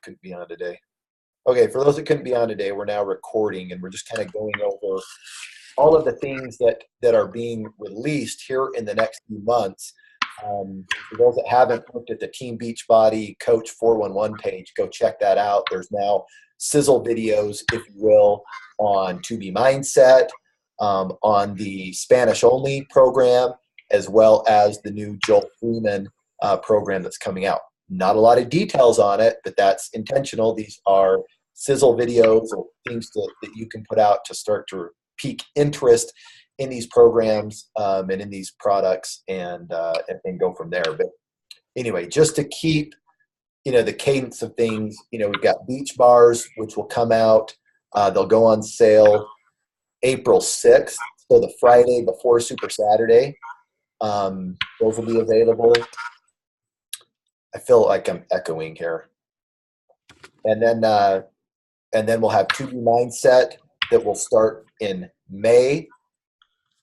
couldn't be on today. Okay, for those that couldn't be on today, we're now recording, and we're just kind of going over all of the things that are being released here in the next few months. For those that haven't looked at the Team Beachbody Coach 411 page, go check that out. There's now sizzle videos, if you will, on 2B Mindset, on the Spanish-only program, as well as the new Joel Freeman program that's coming out. Not a lot of details on it, but that's intentional. These are sizzle videos or things that you can put out to start to pique interest in these programs and in these products, and go from there. But anyway, just to keep the cadence of things, we've got Beachbars, which will come out. They'll go on sale April 6th, so the Friday before Super Saturday. Those will be available. I feel like I'm echoing here. And then we'll have 2B Mindset that will start in May.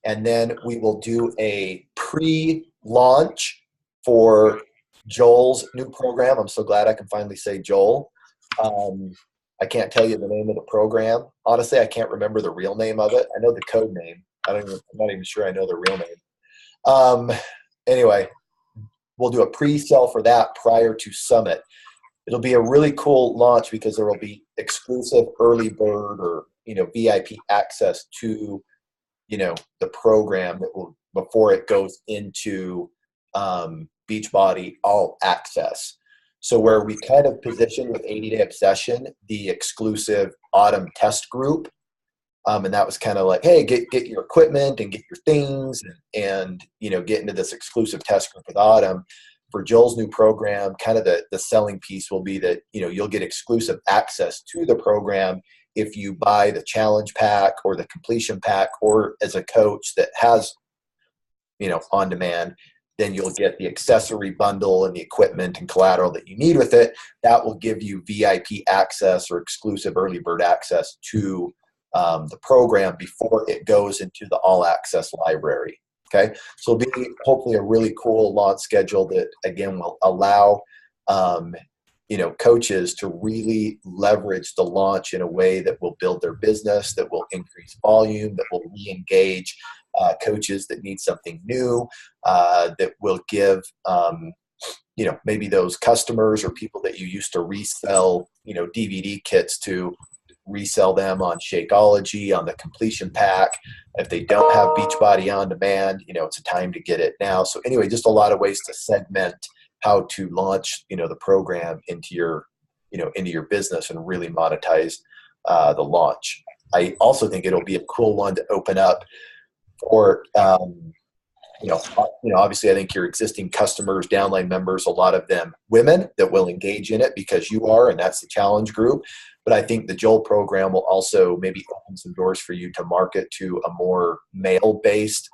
And then we will do a pre-launch for Joel's new program. I'm so glad I can finally say Joel. I can't tell you the name of the program. Honestly, I can't remember the real name of it. I know the code name. I'm not even sure I know the real name. Anyway, we'll do a pre-sale for that prior to Summit. It'll be a really cool launch because there will be exclusive early bird or VIP access to the program that will, before it goes into Beachbody All Access. So where we kind of position with 80-Day Obsession the exclusive autumn test group, and that was kind of like, hey, get your equipment and get your things and get into this exclusive test group with Autumn. For Joel's new program, kind of the selling piece will be that you'll get exclusive access to the program if you buy the challenge pack or the completion pack, or as a coach that has on demand, then you'll get the accessory bundle and the equipment and collateral that you need with it. That will give you VIP access or exclusive early bird access to the program before it goes into the all access library. Okay, so it'll be hopefully a really cool launch schedule that again will allow coaches to really leverage the launch in a way that will build their business, that will increase volume, that will re-engage coaches that need something new, that will give maybe those customers or people that you used to resell DVD kits to, resell them on Shakeology, on the completion pack. If they don't have Beachbody on demand, it's a time to get it now. So anyway, just a lot of ways to segment how to launch the program into your business and really monetize the launch. I also think it'll be a cool one to open up for obviously I think your existing customers, downline members, a lot of them women that will engage in it because you are, and that's the challenge group. But I think the Joel program will also maybe open some doors for you to market to a more male-based,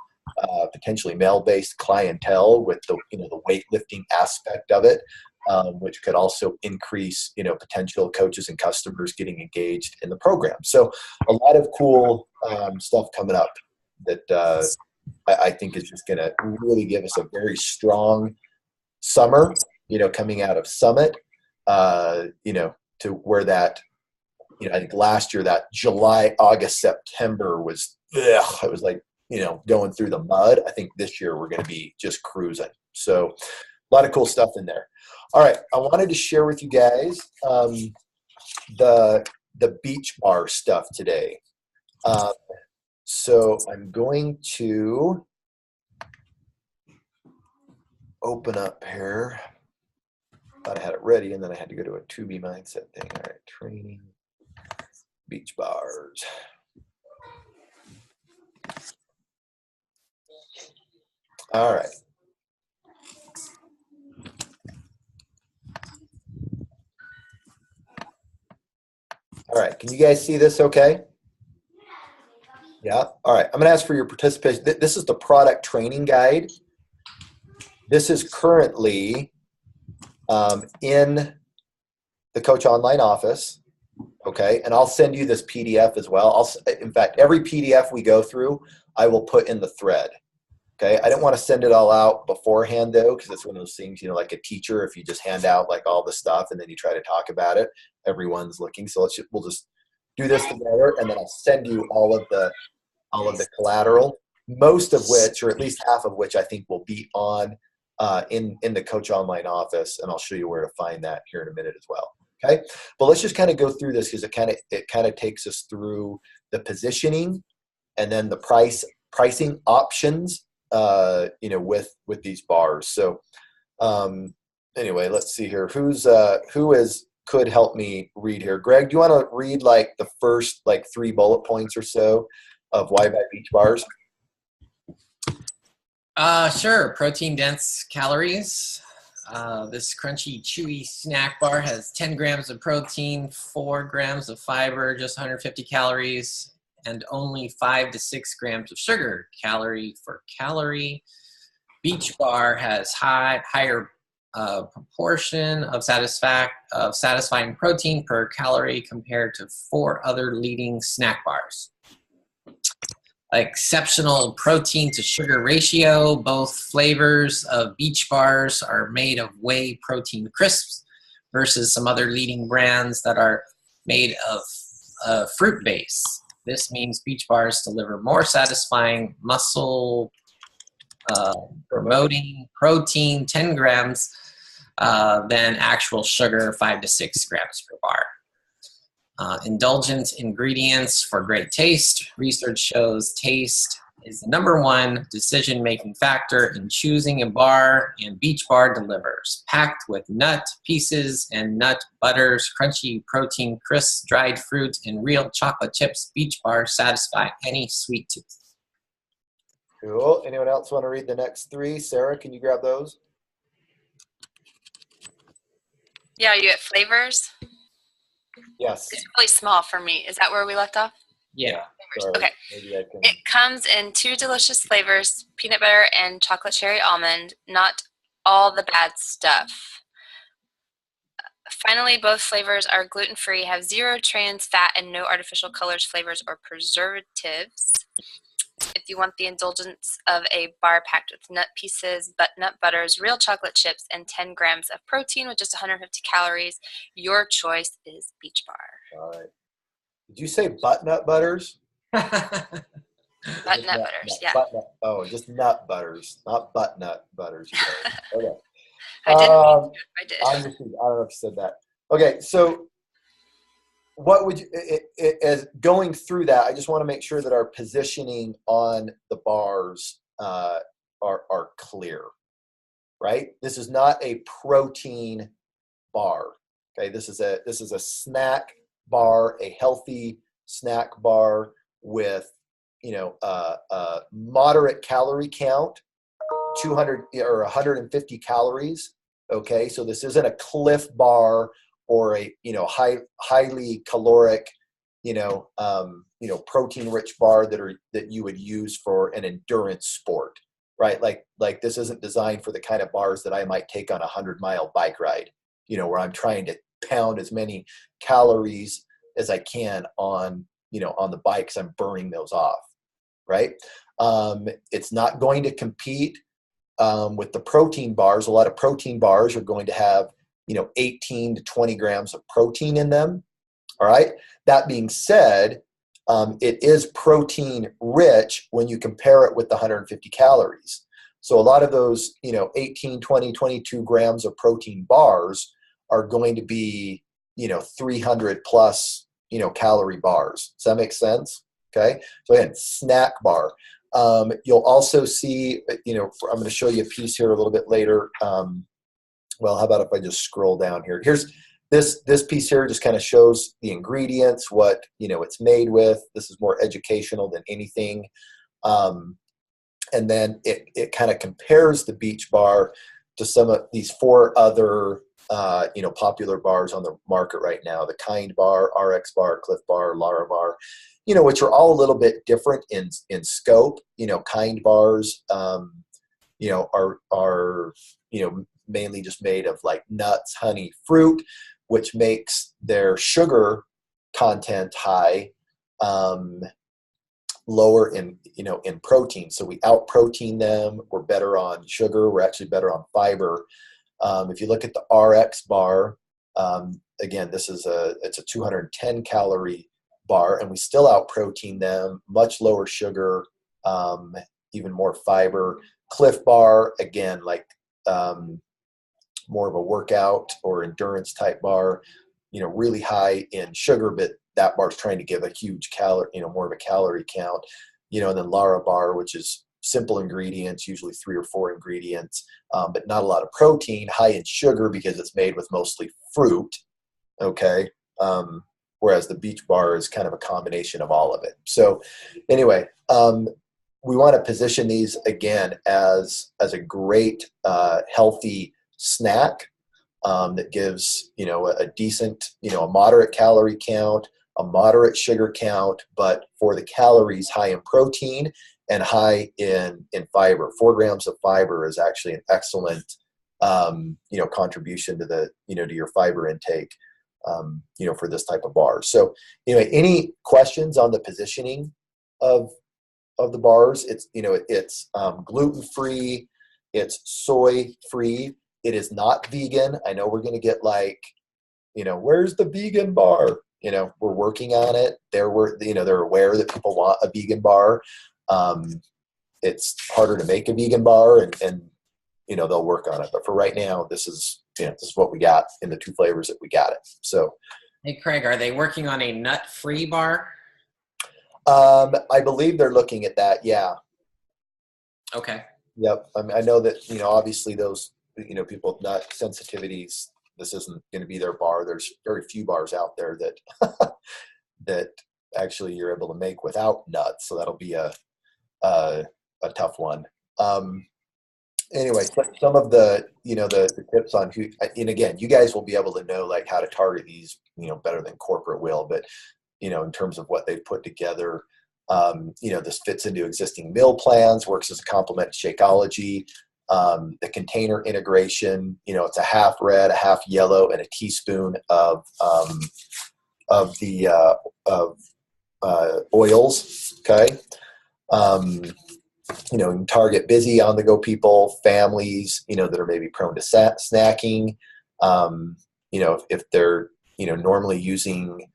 potentially male-based clientele with the the weightlifting aspect of it, which could also increase potential coaches and customers getting engaged in the program. So a lot of cool stuff coming up that I think is just going to really give us a very strong summer, coming out of Summit, to where that, I think last year that July, August, September was, it was like, going through the mud. I think this year we're going to be just cruising. So a lot of cool stuff in there. All right. I wanted to share with you guys the Beachbar stuff today. So I'm going to open up here. Thought I had it ready, and then I had to go to a 2B Mindset thing. All right, training, Beachbars. All right. All right, can you guys see this okay? Yeah. All right. I'm going to ask for your participation. This is the product training guide. This is currently in the Coach Online office. Okay. And I'll send you this PDF as well. In fact, every PDF we go through, I will put in the thread. Okay, I didn't want to send it all out beforehand though, because it's one of those things, like a teacher, if you just hand out like all the stuff and then you try to talk about it, everyone's looking. So we'll just do this together, and then I'll send you all of the collateral, most of which, or at least half of which, I think will be on in the Coach Online office, and I'll show you where to find that here in a minute as well. Okay, but let's just kind of go through this because it kind of takes us through the positioning and then the pricing options, with these bars. So anyway, let's see here. Could help me read here. Greg, do you want to read like the first like 3 bullet points or so of why buy Beachbars? Sure. Protein dense calories. This crunchy, chewy snack bar has 10 grams of protein, 4 grams of fiber, just 150 calories, and only 5 to 6 grams of sugar, calorie for calorie. Beach Bar has higher proportion of satisfying protein per calorie compared to 4 other leading snack bars. Exceptional protein to sugar ratio. Both flavors of Beach Bars are made of whey protein crisps versus some other leading brands that are made of fruit base. This means Beach Bars deliver more satisfying muscle promoting protein, 10 grams, than actual sugar, 5 to 6 grams per bar. Indulgent ingredients for great taste. Research shows taste is the #1 decision-making factor in choosing a bar, and Beach Bar delivers. Packed with nut pieces and nut butters, crunchy protein crisps, dried fruit, and real chocolate chips, Beach Bars satisfy any sweet tooth. Cool. Anyone else want to read the next 3? Sarah, can you grab those? Yeah, you get flavors. Yes. It's really small for me. Is that where we left off? Yeah. Sorry, okay. It comes in 2 delicious flavors, peanut butter and chocolate cherry almond, not all the bad stuff. Finally, both flavors are gluten-free, have 0 trans fat, and no artificial colors, flavors, or preservatives. If you want the indulgence of a bar packed with nut pieces, nut butters, real chocolate chips, and 10 grams of protein with just 150 calories, your choice is Beach Bar. All right. Did you say butternut butters? Butternut butters, yeah. Oh, just nut butters, not butternut butters. Okay. I did. I did. I don't know if you said that. Okay, so what would you, as going through that, I just want to make sure that our positioning on the bars are clear, right? This is not a protein bar. Okay, this is a snack bar, a healthy snack bar with moderate calorie count, 200 or 150 calories. Okay, so this isn't a Cliff Bar or a highly caloric protein rich bar that you would use for an endurance sport, right? Like this isn't designed for the kind of bars that I might take on a 100-mile bike ride, where I'm trying to pound as many calories as I can on the bike because I'm burning those off, right? It's not going to compete with the protein bars. A lot of protein bars are going to have 18 to 20 grams of protein in them. All right. That being said, it is protein rich when you compare it with the 150 calories. So a lot of those 18, 20, 22 grams of protein bars are going to be 300 plus calorie bars. Does that make sense? Okay. So again, snack bar. You'll also see, I'm going to show you a piece here a little bit later. Well, how about if I just scroll down here? Here's this piece here just kind of shows the ingredients, what it's made with. This is more educational than anything. And then it kind of compares the Beach Bar to some of these 4 other popular bars on the market right now: the Kind Bar, RX Bar, Cliff Bar, Lara Bar. Which are all a little bit different in scope. Kind bars, are mainly just made of like nuts, honey, fruit, which makes their sugar content high. lower in, in protein. So we out protein them. We're better on sugar. We're actually better on fiber. If you look at the RX bar, again, it's a 210 calorie bar, and we still out protein them, much lower sugar, even more fiber. Cliff bar, again, like more of a workout or endurance type bar, really high in sugar, but that bar's trying to give a huge calorie, more of a calorie count, and then Lara bar, which is simple ingredients, usually 3 or 4 ingredients, but not a lot of protein, high in sugar because it's made with mostly fruit. Okay. Whereas the Beach Bar is kind of a combination of all of it. So anyway, we want to position these again as a great, healthy snack that gives, a decent, a moderate calorie count, a moderate sugar count, but for the calories, high in protein and high in fiber. 4 grams of fiber is actually an excellent, contribution to the, to your fiber intake, for this type of bar. So, any questions on the positioning of the bars? It's, it's gluten-free, it's soy-free. It is not vegan. I know we're going to get like, where's the vegan bar? We're working on it. They're aware that people want a vegan bar. It's harder to make a vegan bar, and they'll work on it. But for right now, this is what we got in the 2 flavors that we got it. So, hey Craig, are they working on a nut-free bar? I believe they're looking at that. Yeah. Okay. Yep. I know that obviously those people with nut sensitivities, this isn't going to be their bar. There's very few bars out there that that actually you're able to make without nuts. So that'll be a tough one. Anyway, some of the the tips on who, and again, you guys will be able to know like how to target these better than corporate will, but in terms of what they've put together, this fits into existing meal plans, works as a complement to Shakeology. The container integration, it's a half red, a half yellow, and a teaspoon of the oils. Okay. You can target busy on-the-go people, families, that are maybe prone to snacking. If they're, normally using,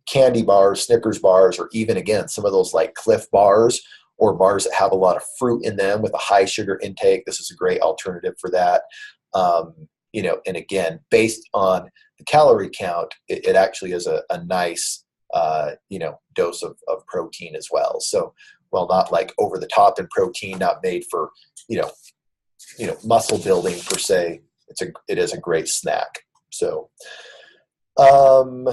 candy bars, Snickers bars, or even, again, some of those like Cliff bars or bars that have a lot of fruit in them with a high sugar intake, this is a great alternative for that. And again, based on the calorie count, it actually is a nice, dose of protein as well. So, well, not like over the top in protein, not made for, muscle building per se. It is a great snack. So, I'm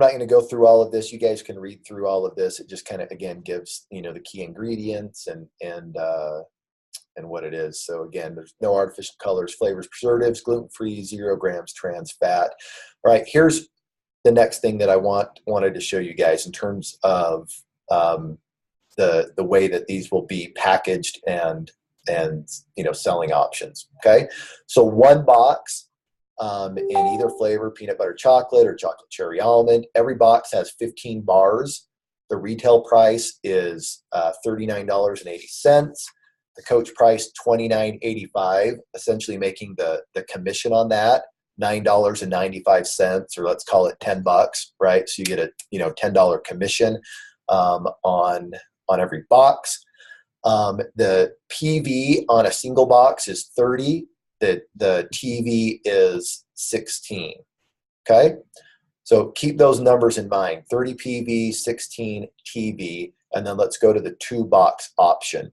not going to go through all of this. You guys can read through all of this. It just kind of, again, gives, the key ingredients and what it is. So again, there's no artificial colors, flavors, preservatives, gluten-free, 0 grams trans fat. All right, here's the next thing that I wanted to show you guys in terms of the way that these will be packaged and selling options. Okay, so 1 box in either flavor, peanut butter chocolate or chocolate cherry almond. Every box has 15 bars. The retail price is $39.80. The coach price $29.85, essentially making the commission on that $9.95, or let's call it $10, right? So you get a $10 commission on every box. The PV on a single box is 30. The TV is 16. Okay, so keep those numbers in mind: 30 PV, 16 TV, and then let's go to the 2-box option.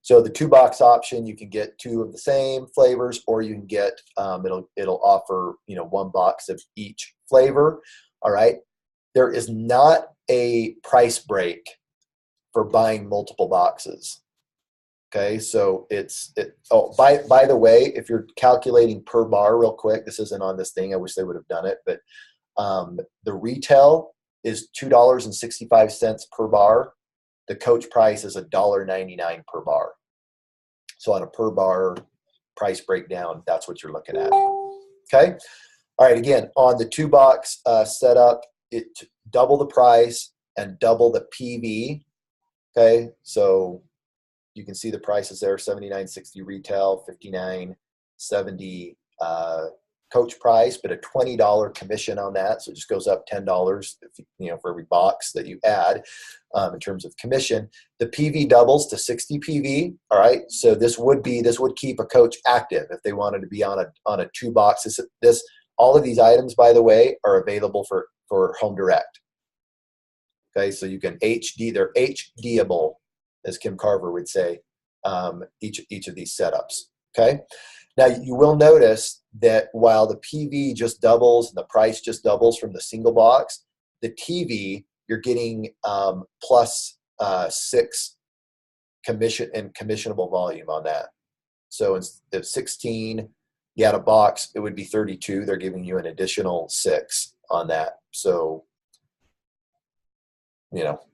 So the 2-box option, you can get 2 of the same flavors, or you can get it'll offer 1 box of each flavor. All right, there is not a price break for buying multiple boxes. Okay, so by the way, if you're calculating per bar real quick, this isn't on this thing. I wish they would have done it, but the retail is $2.65 per bar. The coach price is $1.99 per bar. So on a per bar price breakdown, that's what you're looking at. Okay. All right. Again, on the 2-box setup, double the price and double the PV. Okay, so you can see the prices there: $79.60 retail, $59.70 coach price, but a $20 commission on that. So it just goes up $10 for every box that you add in terms of commission. The PV doubles to 60 PV. All right, so this would keep a coach active if they wanted to be on a 2 box. All of these items, by the way, are available for Home Direct. Okay, so you can they're HDable, as Kim Carver would say, each of these setups. Okay, now you will notice that while the PV just doubles and the price just doubles from the single box, the TV, you're getting plus 6 commission and commissionable volume on that. So instead of 16, you had a box, it would be 32. They're giving you an additional 6 on that. So,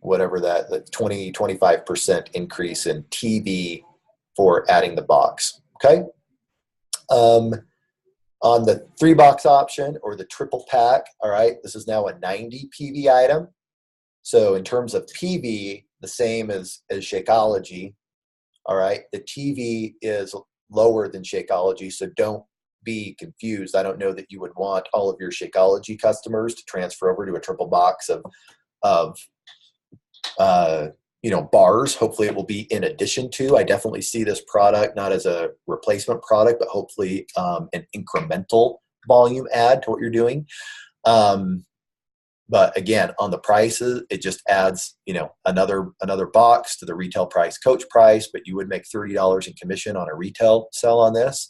whatever the 20-25% increase in TV for adding the box. Okay. On the 3-box option or the triple pack, all right, this is now a 90 PV item. So in terms of PV, the same as Shakeology, all right, the TV is lower than Shakeology, so don't be confused. I don't know that you would want all of your Shakeology customers to transfer over to a triple box of bars. Hopefully it will be in addition to. I definitely see this product not as a replacement product, but hopefully an incremental volume add to what you're doing. But again, on the prices, it just adds, another box to the retail price, coach price, but you would make $30 in commission on a retail sell on this.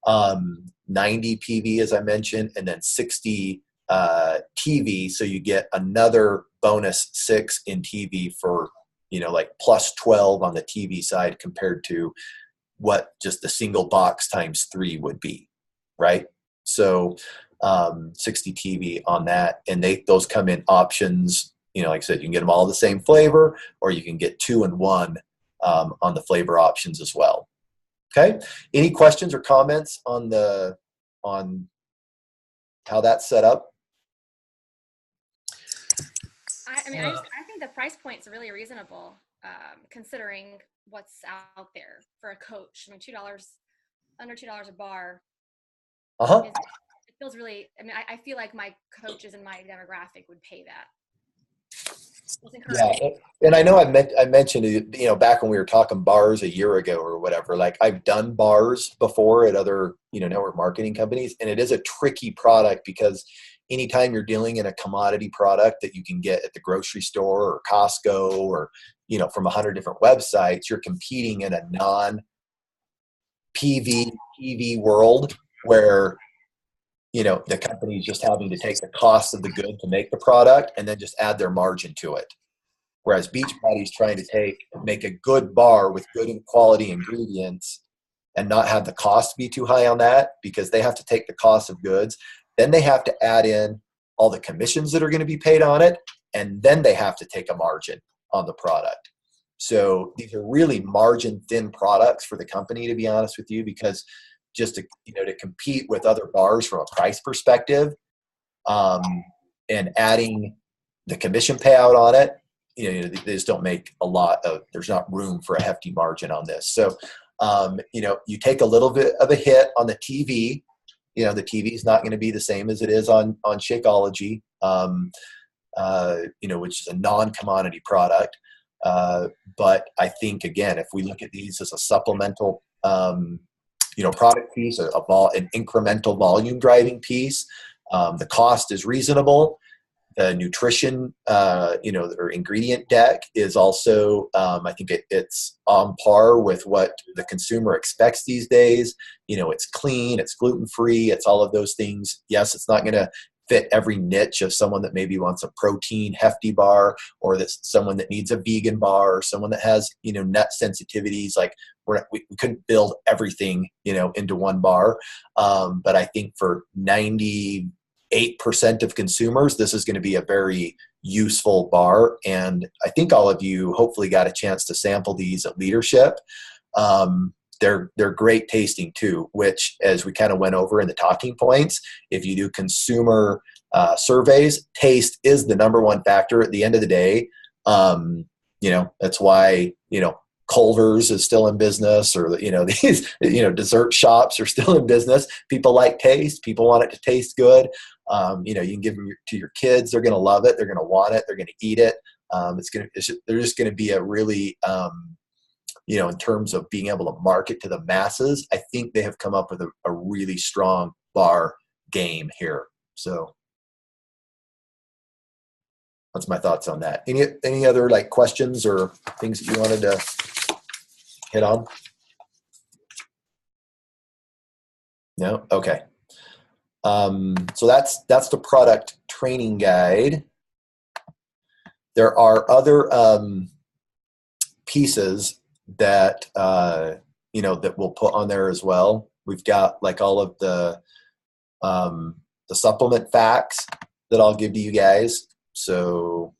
90 PV, as I mentioned, and then 60 TV. So you get another bonus 6 in TV for, like plus 12 on the TV side compared to what just the single box times 3 would be, right? So 60 TV on that, and those come in options. Like I said, you can get them all the same flavor, or you can get 2 and 1 on the flavor options as well. Okay. Any questions or comments on how that's set up? I think the price point's really reasonable, considering what's out there for a coach. I mean, under $2 a bar. It feels really. I feel like my coaches in my demographic would pay that. Yeah, and I know I mentioned it, back when we were talking bars a year ago or whatever. Like, I've done bars before at other network marketing companies, and it is a tricky product because anytime you're dealing in a commodity product that you can get at the grocery store or Costco or from 100 different websites, you're competing in a non-PV world where the company's just having to take the cost of the good to make the product and then just add their margin to it. Whereas Beachbody's trying to make a good bar with good quality ingredients and not have the cost be too high on that, because they have to take the cost of goods. Then they have to add in all the commissions that are going to be paid on it, and then they have to take a margin on the product. So these are really margin thin products for the company, to be honest with you, because just to compete with other bars from a price perspective, and adding the commission payout on it, they just don't make a lot of. There's not room for a hefty margin on this. So, you take a little bit of a hit on the TV. The TV is not going to be the same as it is on Shakeology, which is a non-commodity product. But I think, again, if we look at these as a supplemental product piece, an incremental volume driving piece. The cost is reasonable. The nutrition, or ingredient deck is also, I think it's on par with what the consumer expects these days. It's clean, it's gluten-free, it's all of those things. Yes, it's not going to fit every niche of someone that maybe wants a protein hefty bar, or that's someone that needs a vegan bar, or someone that has, nut sensitivities. Like we couldn't build everything, into one bar. But I think for 98% of consumers, this is going to be a very useful bar. And I think all of you hopefully got a chance to sample these at Leadership. They're great tasting too, which, as we kind of went over in the talking points, if you do consumer surveys, taste is the #1 factor at the end of the day. That's why, Culver's is still in business, or, these, dessert shops are still in business. People like taste. People want it to taste good. You can give them to your kids. They're going to love it. They're going to want it. They're going to eat it. They're just going to be a really, in terms of being able to market to the masses, I think they have come up with a really strong bar game here. So that's my thoughts on that. Any other questions or things that you wanted to hit on? No? Okay. So that's the product training guide. There are other pieces that that we'll put on there as well. We've got all of the supplement facts that I'll give to you guys. So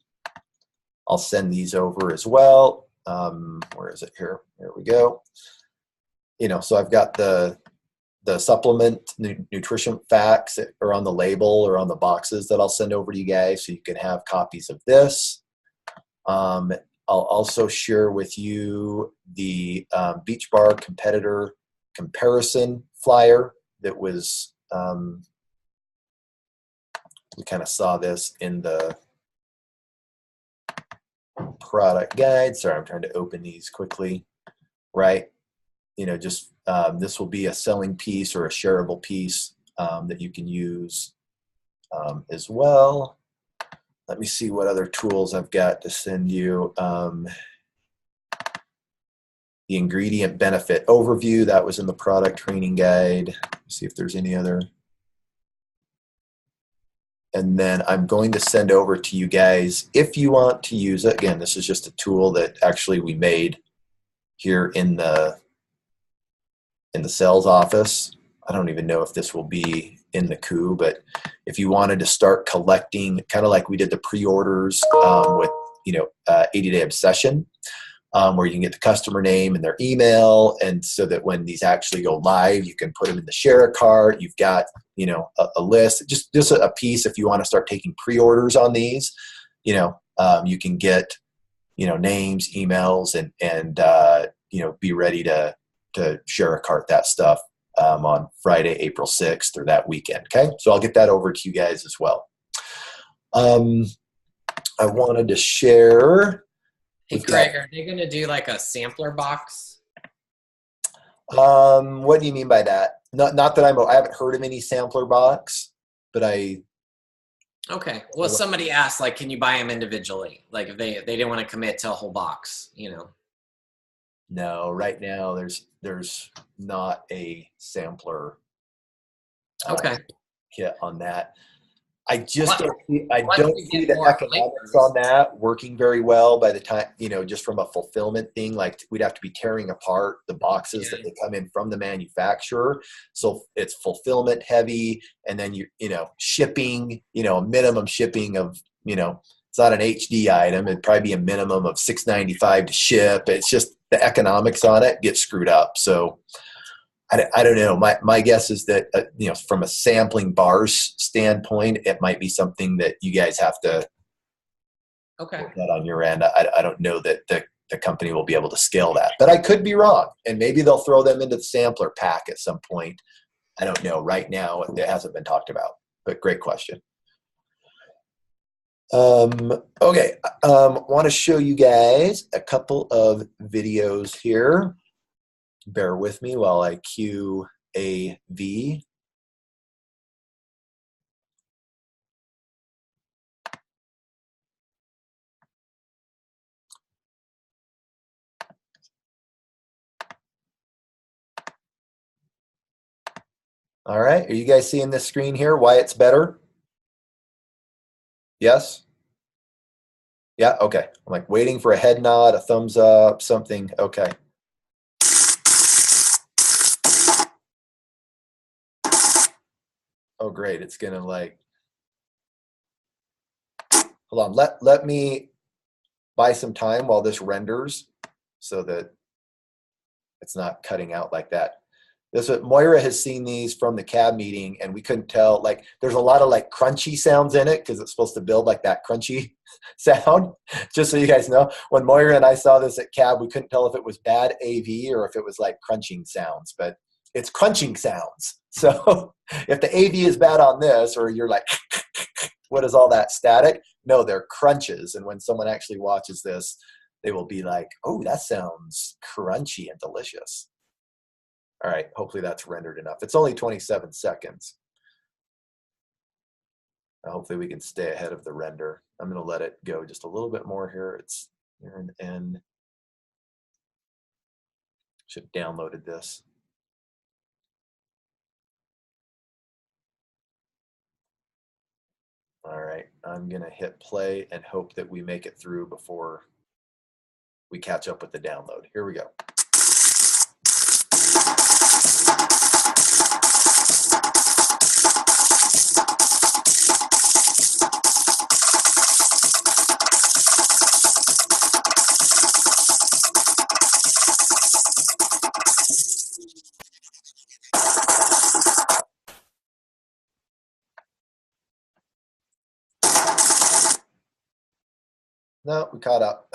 I'll send these over as well. Where is it here? There we go. So I've got the supplement nutrition facts that are on the label or on the boxes that I'll send over to you guys, so you can have copies of this. I'll also share with you the Beach Bar competitor comparison flyer that was, we kind of saw this in the product guide. Sorry, I'm trying to open these quickly, right? Just this will be a selling piece or a shareable piece that you can use as well. Let me see what other tools I've got to send you. The ingredient benefit overview, that was in the product training guide. Let's see if there's any other. And then I'm going to send over to you guys, if you want to use it. Again, this is just a tool that actually we made here in the sales office. I don't even know if this will be in the coup, but if you wanted to start collecting, kind of like we did the pre-orders with 80-Day Obsession, where you can get the customer name and their email, and so that when these actually go live, you can put them in the share cart. You've got a list, just a piece. If you want to start taking pre-orders on these, you can get names, emails, and be ready to share a cart that stuff on Friday, April 6th, or that weekend. Okay, so I'll get that over to you guys as well. I wanted to share. Hey, Craig, are they going to do a sampler box? What do you mean by that? Not that I haven't heard of any sampler box, but I. Okay. Well, somebody asked, can you buy them individually? If they didn't want to commit to a whole box, No, right now there's not a sampler kit on that. I just don't see the economics on that working very well by the time, just from a fulfillment thing. We'd have to be tearing apart the boxes that they come in from the manufacturer. So it's fulfillment heavy, and then shipping, minimum shipping of, it's not an HD item. It'd probably be a minimum of $6.95 to ship. It's just the economics on it get screwed up. So I don't know. My guess is that, from a sampling bars standpoint, it might be something that you guys have to work that on your end. I don't know that the company will be able to scale that, but I could be wrong. And maybe they'll throw them into the sampler pack at some point. I don't know. Right now, it hasn't been talked about, but great question. Okay. Want to show you guys a couple of videos here. Bear with me while I cue AV. All right, are you guys seeing this screen here? Why it's better? Yes? Yeah, okay. I'm waiting for a head nod, a thumbs up, something. Okay. Oh, great. It's going to hold on. Let me buy some time while this renders so that it's not cutting out like that. Moira has seen these from the cab meeting, and we couldn't tell. Like, there's a lot of like crunchy sounds in it because it's supposed to build like that crunchy sound. Just so you guys know, when Moira and I saw this at cab, we couldn't tell if it was bad AV or if it was like crunching sounds, but it's crunching sounds. So if the AV is bad on this, or you're like, what is all that static? No, they're crunches. And when someone actually watches this, they will be like, oh, that sounds crunchy and delicious. All right, hopefully that's rendered enough. It's only 27 seconds. Hopefully we can stay ahead of the render. I'm going to let it go just a little bit more here. It's near an end. Should have downloaded this. All right, I'm going to hit play and hope that we make it through before we catch up with the download. Here we go. No, we caught up.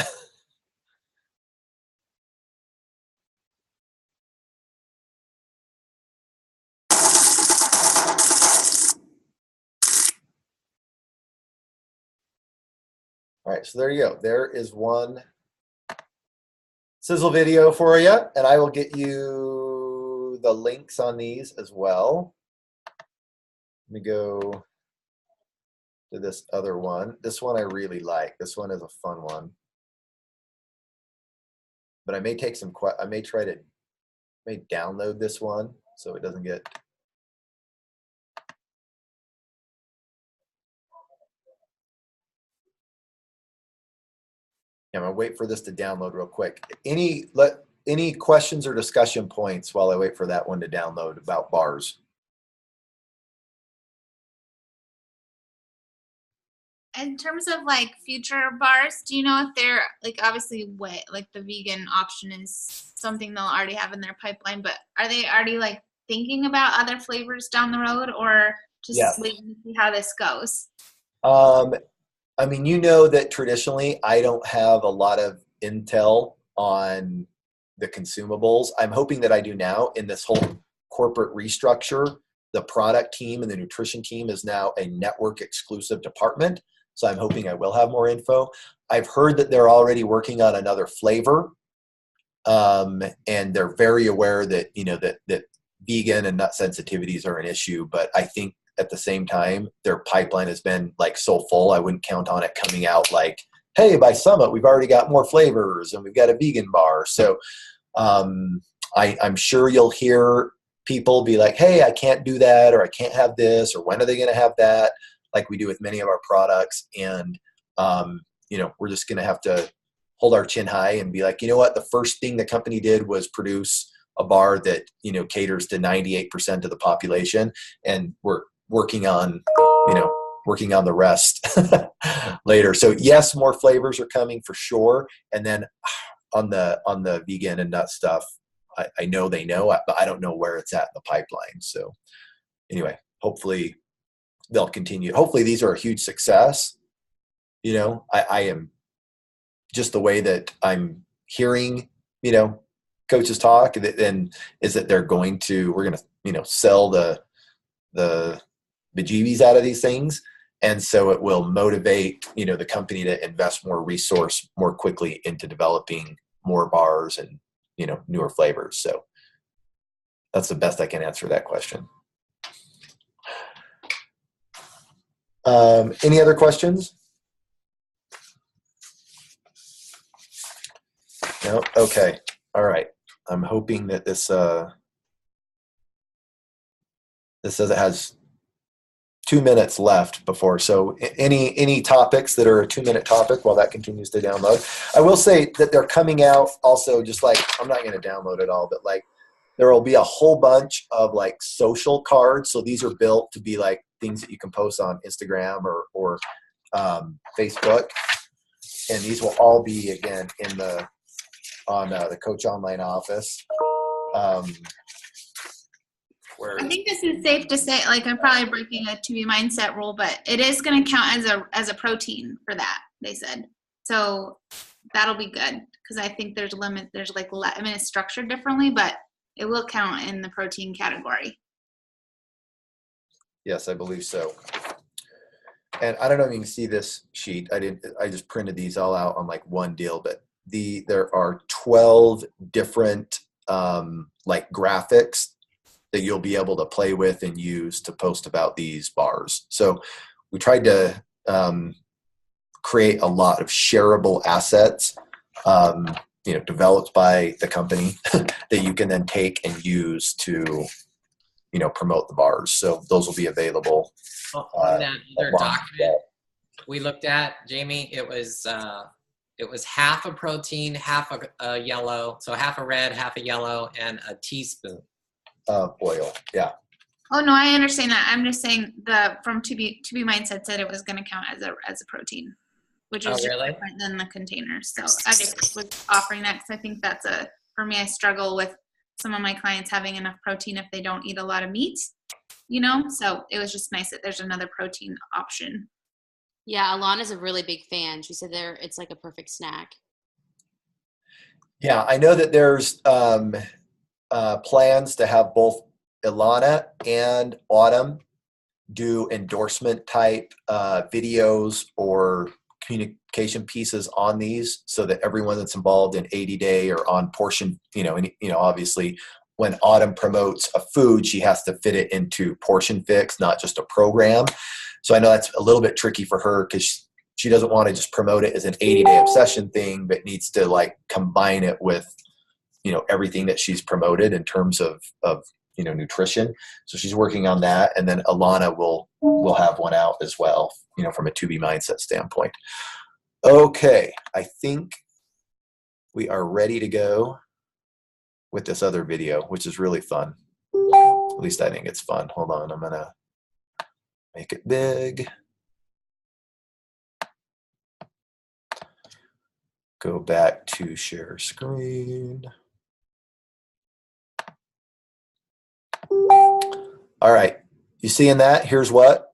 All right, so there you go. There is one sizzle video for you, and I will get you the links on these as well. Let me go to this other one. This one I really like. This one is a fun one. But I may take some, I may try to, download this one so it doesn't get. Yeah, I'm gonna wait for this to download real quick. Any questions or discussion points while I wait for that one to download about bars? In terms of like future bars, do you know if they're like, obviously like the vegan option is something they'll already have in their pipeline, but are they already like thinking about other flavors down the road, or just waiting to see how this goes? I mean, you know that traditionally I don't have a lot of intel on the consumables. I'm hoping that I do now. In this whole corporate restructure, the product team and the nutrition team is now a network exclusive department. So I'm hoping I will have more info. I've heard that they're already working on another flavor. And they're very aware that, you know, that vegan and nut sensitivities are an issue, but I think at the same time, their pipeline has been like so full, I wouldn't count on it coming out like, hey, by Summit, we've already got more flavors and we've got a vegan bar. So I'm sure you'll hear people be like, hey, I can't do that, or I can't have this, or when are they going to have that, like we do with many of our products. And, you know, we're just going to have to hold our chin high and be like, you know what, the first thing the company did was produce a bar that, you know, caters to 98% of the population. And we're working on, you know, working on the rest later. So yes, more flavors are coming for sure. And then on the vegan and nut stuff, I know they know, but I don't know where it's at in the pipeline. So anyway, hopefully they'll continue. Hopefully these are a huge success. You know, I am just the way that I'm hearing, you know, coaches talk, and is that we're going to, you know, sell the bejeebies out of these things. And so it will motivate, you know, the company to invest more resource more quickly into developing more bars and, you know, newer flavors. So that's the best I can answer that question. Any other questions? No? Okay. All right. I'm hoping that this says it has 2 minutes left before. So any topics that are a 2-minute topic while that continues to download. I will say that they're coming out also, just like, I'm not going to download it all, but like there will be a whole bunch of like social cards. So these are built to be like things that you can post on Instagram or Facebook. And these will all be, again, on the Coach Online office. Where I think this is safe to say, like I'm probably breaking a 2B mindset rule, but it is going to count as a protein for that, they said. So that'll be good because I think there's a limit. There's like, I mean, it's structured differently, but it will count in the protein category. Yes, I believe so. And I don't know if you can see this sheet. I just printed these all out on like one deal, but there are 12 different like graphics that you'll be able to play with and use to post about these bars. So we tried to create a lot of shareable assets, developed by the company that you can then take and use to, promote the bars. So those will be available. On that other document we looked at, Jamie, it was half a protein, half a yellow, so half a red, half a yellow, and a teaspoon oil. Yeah. Oh no, I understand that. I'm just saying from 2B mindset said it was going to count as a protein, which is really different than the containers. So I just was offering that because I think for me, I struggle with some of my clients having enough protein if they don't eat a lot of meat, so it was just nice that there's another protein option. Yeah, Alana's a really big fan. She said it's like a perfect snack. Yeah, I know that there's plans to have both Ilana and Autumn do endorsement type videos or communication pieces on these so that everyone that's involved in 80-day or on portion, obviously when Autumn promotes a food, she has to fit it into Portion Fix, not just a program. So I know that's a little bit tricky for her because she doesn't want to just promote it as an 80-day obsession thing, but needs to like combine it with, everything that she's promoted in terms of nutrition. So she's working on that. And then Alana will have one out as well, from a 2B mindset standpoint. Okay. I think we are ready to go with this other video, which is really fun. At least I think it's fun. Hold on. I'm going to make it big. Go back to share screen. All right. You seeing that? Here's what?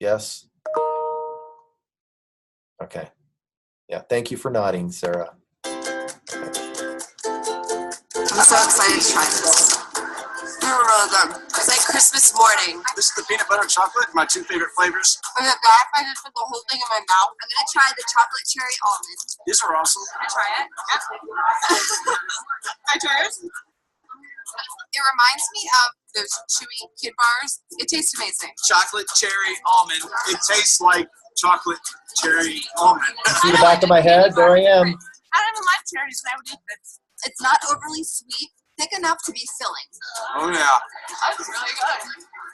Yes. Okay. Yeah. Thank you for nodding, Sarah. I'm so excited to try this. They're really good. It's like Christmas morning. This is the peanut butter chocolate, my two favorite flavors. I'm gonna die if I just put the whole thing in my mouth. I'm gonna try the chocolate cherry almond. These are awesome. Can I try it? Absolutely. Can I try it? It reminds me of those chewy kid bars. It tastes amazing. Chocolate cherry almond. It tastes like chocolate cherry almond. See the back of my head? There I am. I don't even like cherries, and I would eat this. It's not overly sweet, thick enough to be filling. Oh yeah. That's really good.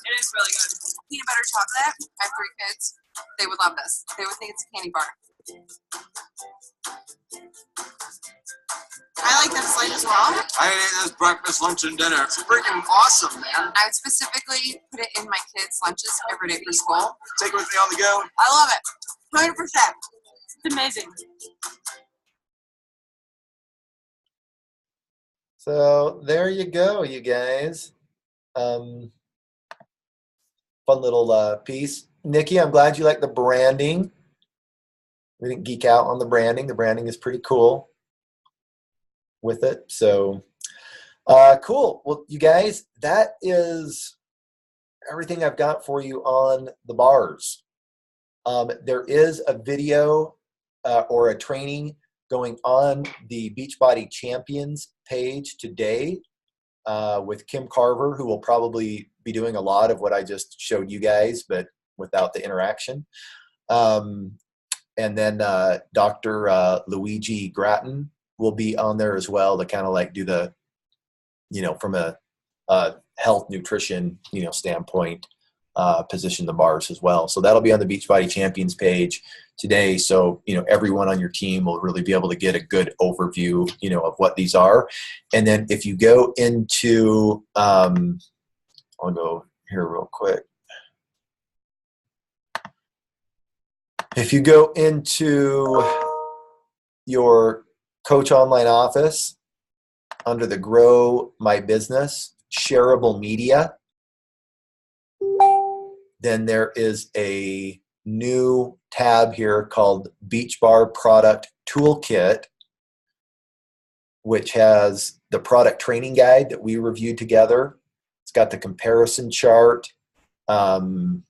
It is really good. Peanut butter chocolate. I have 3 kids. They would love this. They would think it's a candy bar. I like this light as well. I ate this breakfast, lunch, and dinner. It's freaking awesome, man. I would specifically put it in my kids' lunches every day for school. Take it with me on the go. I love it. 100%. It's amazing. So there you go, you guys. Fun little piece. Nikki, I'm glad you like the branding. We didn't geek out on the branding. The branding is pretty cool with it. So cool. Well, you guys, that is everything I've got for you on the bars. There is a video or a training going on the Beachbody Champions page today with Kim Carver, who will probably be doing a lot of what I just showed you guys, but without the interaction. And then Dr. Luigi Grattan will be on there as well to kind of like do the, from a health nutrition, standpoint, position the bars as well. So that'll be on the Beachbody Champions page today. So, everyone on your team will really be able to get a good overview, of what these are. And then if you go into, I'll go here real quick. If you go into your Coach Online office under the Grow My Business shareable media, then there is a new tab here called Beach Bar Product Toolkit, which has the product training guide that we reviewed together. It's got the comparison chart. Twice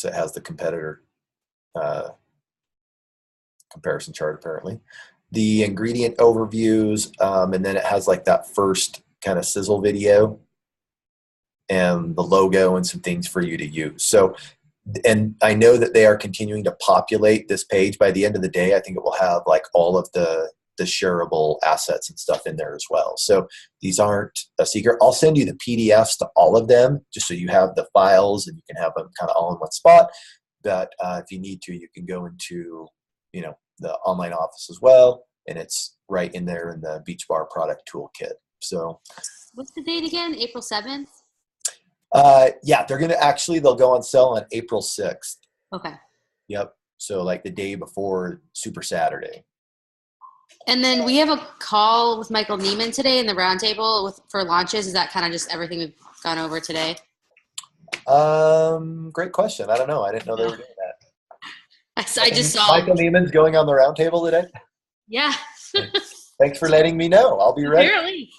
it has the competitor comparison chart, apparently. The ingredient overviews, and then it has like that first kind of sizzle video and the logo and some things for you to use. So, and I know that they are continuing to populate this page. By the end of the day, I think it will have like all of the shareable assets and stuff in there as well. So these aren't a secret. I'll send you the PDFs to all of them just so you have the files and you can have them kind of all in one spot. But if you need to, you can go into, you know, the online office as well, and it's right in there in the Beach Bar Product Toolkit. So what's the date again? April 7th? Yeah, they'll go on sale on April 6th. Okay. Yep. So like the day before Super Saturday. And then we have a call with Michael Neiman today in the roundtable for launches. Is that kind of just everything we've gone over today? Great question. I don't know. I didn't know they were doing that. I just saw Michael Neiman's going on the roundtable today. Yeah. Thanks for letting me know. I'll be ready. Apparently.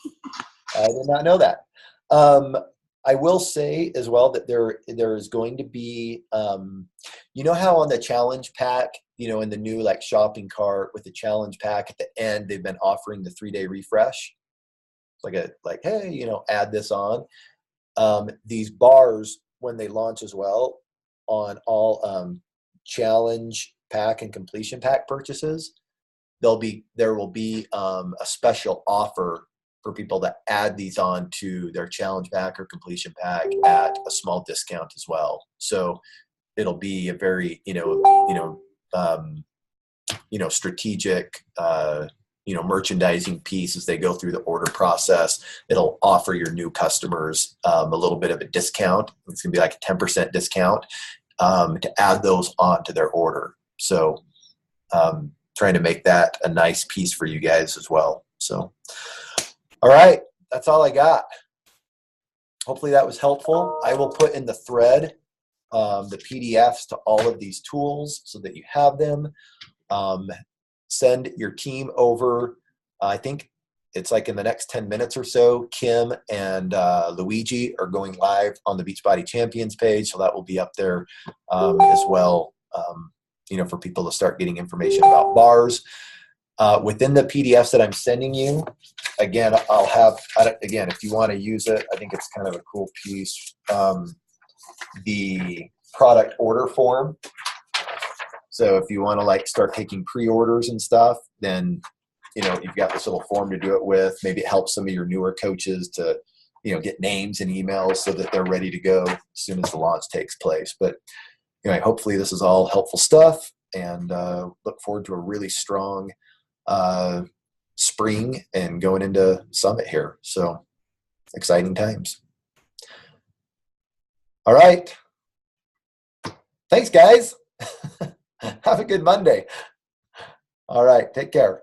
I did not know that. I will say as well that there is going to be, you know how on the challenge pack, you know, in the new like shopping cart with the challenge pack at the end, they've been offering the 3-day refresh. It's like, hey, you know, add this on. These bars, when they launch as well, on all challenge pack and completion pack purchases, there will be a special offer for people that add these on to their challenge pack or completion pack at a small discount as well. So it'll be a very, strategic, merchandising piece as they go through the order process. It'll offer your new customers a little bit of a discount. It's gonna be like a 10% discount to add those onto their order. So trying to make that a nice piece for you guys as well. So, all right, that's all I got. Hopefully that was helpful. I will put in the thread the PDFs to all of these tools so that you have them. Send your team over. I think it's like in the next 10 minutes or so, Kim and Luigi are going live on the Beachbody Champions page. So that will be up there as well, for people to start getting information about bars. Within the PDFs that I'm sending you, again, if you want to use it, I think it's kind of a cool piece. The product order form. So if you want to start taking pre-orders and stuff, then, you've got this little form to do it with. Maybe it helps some of your newer coaches to, get names and emails so that they're ready to go as soon as the launch takes place. But hopefully this is all helpful stuff, and look forward to a really strong spring and going into Summit here. So exciting times. All right. Thanks, guys. Have a good Monday. All right. Take care.